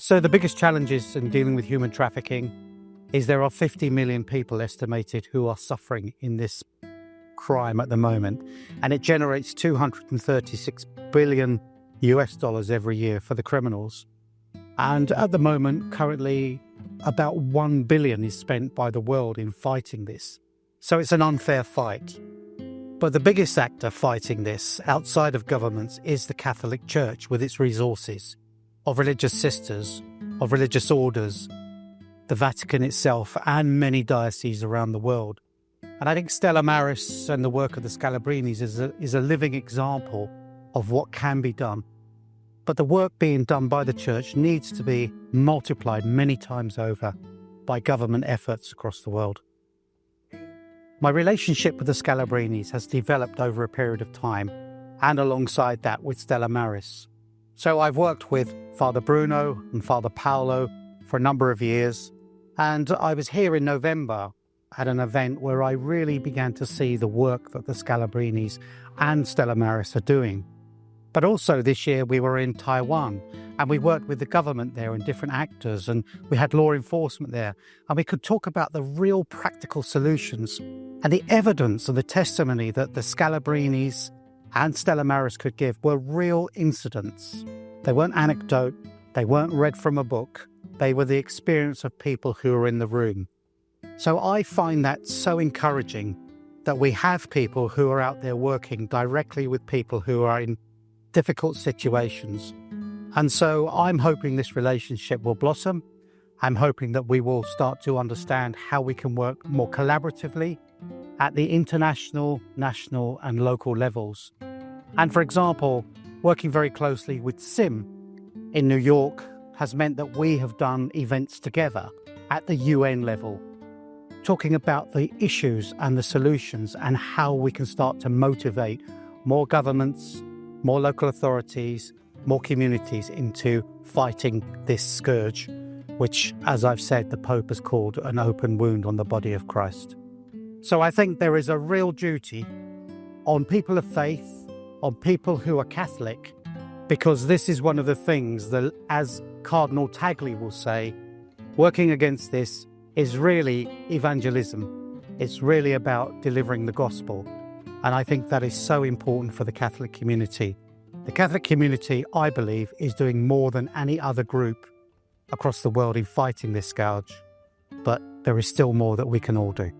So the biggest challenges in dealing with human trafficking is there are 50 million people estimated who are suffering in this crime at the moment, and it generates 236 billion US dollars every year for the criminals. And at the moment, currently, about 1 billion is spent by the world in fighting this. So it's an unfair fight. But the biggest actor fighting this outside of governments is the Catholic Church, with its resources of religious sisters, of religious orders, the Vatican itself, and many dioceses around the world. And I think Stella Maris and the work of the Scalabrinis is a living example of what can be done. But the work being done by the church needs to be multiplied many times over by government efforts across the world. My relationship with the Scalabrinis has developed over a period of time, and alongside that with Stella Maris. So I've worked with Father Bruno and Father Paolo for a number of years, and I was here in November at an event where I really began to see the work that the Scalabrinis and Stella Maris are doing. But also this year we were in Taiwan, and we worked with the government there and different actors, and we had law enforcement there, and we could talk about the real practical solutions and the evidence and the testimony that the Scalabrinis and Stella Maris could give were real incidents. They weren't anecdote, they weren't read from a book, they were the experience of people who were in the room. So I find that so encouraging that we have people who are out there working directly with people who are in difficult situations. And so I'm hoping this relationship will blossom. I'm hoping that we will start to understand how we can work more collaboratively at the international, national and local levels. And for example, working very closely with SIM in New York has meant that we have done events together at the UN level, talking about the issues and the solutions and how we can start to motivate more governments, more local authorities, more communities into fighting this scourge, which, as I've said, the Pope has called an open wound on the body of Christ. So I think there is a real duty on people of faith, on people who are Catholic, because this is one of the things that, as Cardinal Tagley will say, working against this is really evangelism. It's really about delivering the gospel. And I think that is so important for the Catholic community. The Catholic community, I believe, is doing more than any other group across the world in fighting this scourge. But there is still more that we can all do.